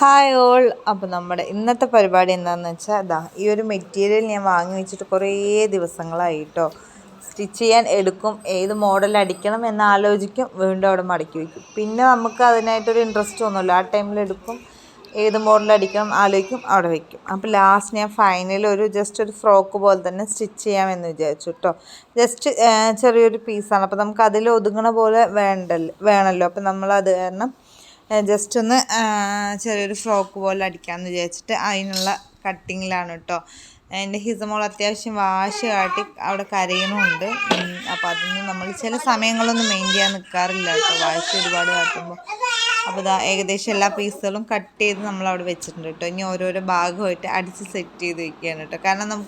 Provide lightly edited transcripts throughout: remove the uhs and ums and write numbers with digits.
Hi all. അപ്പോൾ നമ്മുടെ ഇന്നത്തെ പരിപാടി എന്താണെന്ന് വെച്ചാൽ ഈ ഒരു മെറ്റീരിയൽ ഞാൻ വാങ്ങി വെച്ചിട്ട് കുറേ ദിവസങ്ങളായി കേട്ടോ. സ്റ്റിച്ച് ചെയ്യാൻ എടുക്കും, ഏത് മോഡൽ അടിക്കണം എന്ന് ആലോചിക്കും, വീണ്ടും അവിടെ മടക്കി വയ്ക്കും. പിന്നെ നമുക്ക് അതിനായിട്ടൊരു ഇൻട്രസ്റ്റ് ഒന്നുമില്ല. ആ ടൈമിൽ എടുക്കും, ഏത് മോഡൽ അടിക്കണം ആലോചിക്കും, അവിടെ വയ്ക്കും. അപ്പോൾ ലാസ്റ്റ് ഞാൻ ഫൈനൽ ജസ്റ്റ് ഒരു ഫ്രോക്ക് പോലെ തന്നെ സ്റ്റിച്ച് ചെയ്യാമെന്ന് വിചാരിച്ചു കേട്ടോ. ജസ്റ്റ് ചെറിയൊരു പീസാണ്, അപ്പോൾ നമുക്ക് അതിൽ ഒതുങ്ങണ പോലെ വേണമല്ലോ. അപ്പോൾ നമ്മളത് കാരണം ജസ്റ്റ് ഒന്ന് ചെറിയൊരു ഫ്രോക്ക് പോലെ അടിക്കാമെന്ന് വിചാരിച്ചിട്ട് അതിനുള്ള കട്ടിങ്ങിലാണ് കേട്ടോ. എൻ്റെ ഹിസമോൾ അത്യാവശ്യം വാശി കാട്ടി അവിടെ കരയണമുണ്ട്. അപ്പോൾ അതൊന്നും നമ്മൾ ചില സമയങ്ങളൊന്നും മെയിൻ ചെയ്യാൻ നിൽക്കാറില്ല കേട്ടോ, വാശി ഒരുപാട് കാട്ടുമ്പോൾ. അപ്പോൾ ഏകദേശം എല്ലാ പീസുകളും കട്ട് ചെയ്ത് നമ്മളവിടെ വെച്ചിട്ടുണ്ട് കേട്ടോ. ഇനി ഓരോരോ ഭാഗമായിട്ട് അടിച്ച് സെറ്റ് ചെയ്ത് വയ്ക്കുകയാണ് കേട്ടോ. കാരണം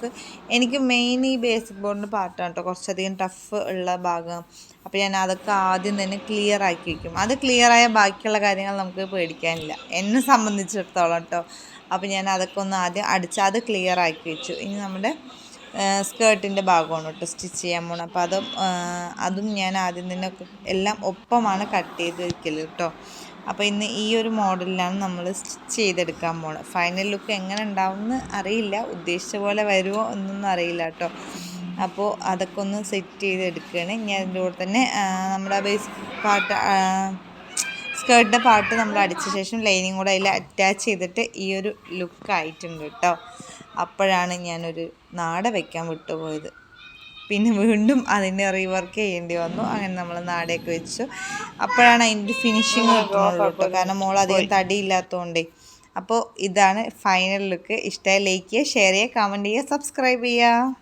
എനിക്ക് മെയിൻ ഈ ബേസിക് ബോർഡിൻ്റെ പാർട്ടാണ് കേട്ടോ കുറച്ചധികം ടഫ് ഉള്ള ഭാഗം. അപ്പോൾ ഞാൻ അതൊക്കെ ആദ്യം തന്നെ ക്ലിയർ ആക്കി വയ്ക്കും. അത് ക്ലിയറായ ബാക്കിയുള്ള കാര്യങ്ങൾ നമുക്ക് പേടിക്കാനില്ല, എന്നെ സംബന്ധിച്ചിടത്തോളം കേട്ടോ. അപ്പോൾ ഞാൻ അതൊക്കെ ഒന്ന് ആദ്യം അത് ക്ലിയർ ആക്കി വെച്ചു. ഇനി നമ്മുടെ സ്കേർട്ടിൻ്റെ ഭാഗമാണ് കേട്ടോ സ്റ്റിച്ച് ചെയ്യാൻ പോകണം. അപ്പോൾ അതും ഞാൻ ആദ്യം തന്നെ എല്ലാം ഒപ്പമാണ് കട്ട് ചെയ്ത് വയ്ക്കൽ കേട്ടോ. അപ്പോൾ ഇന്ന് ഈ ഒരു മോഡലിലാണ് നമ്മൾ സ്റ്റിച്ച് ചെയ്തെടുക്കാൻ പോകണം. ഫൈനൽ ലുക്ക് എങ്ങനെ ഉണ്ടാവുമെന്ന് അറിയില്ല, ഉദ്ദേശിച്ച പോലെ വരുമോ എന്നൊന്നും അറിയില്ല കേട്ടോ. അപ്പോൾ അതൊക്കെ ഒന്ന് സെറ്റ് ചെയ്തെടുക്കുകയാണ്. ഇനി അതിൻ്റെ കൂടെ തന്നെ നമ്മുടെ ബേസിക് പാർട്ട് സ്കേർട്ടിൻ്റെ പാർട്ട് നമ്മൾ അടിച്ച ശേഷം ലൈനിങ് കൂടെ അതിൽ അറ്റാച്ച് ചെയ്തിട്ട് ഈ ഒരു ലുക്കായിട്ടുണ്ട് കേട്ടോ. അപ്പോഴാണ് ഞാനൊരു നാട വയ്ക്കാൻ വിട്ടുപോയത്. പിന്നെ വീണ്ടും അതിൻ്റെ റീവർക്ക് ചെയ്യേണ്ടി വന്നു. അങ്ങനെ നമ്മൾ നാടയൊക്കെ വെച്ചു. അപ്പോഴാണ് അതിൻ്റെ ഫിനിഷിങ് കിട്ടുന്നുള്ളൂ കേട്ടോ, കാരണം മോൾ അധികം തടിയില്ലാത്തതുകൊണ്ടേ. അപ്പോൾ ഇതാണ് ഫൈനൽ ലുക്ക്. ഇഷ്ടമായി ലൈക്ക് ചെയ്യുക, ഷെയർ ചെയ്യുക, കമൻറ്റ് ചെയ്യുക, സബ്സ്ക്രൈബ് ചെയ്യുക.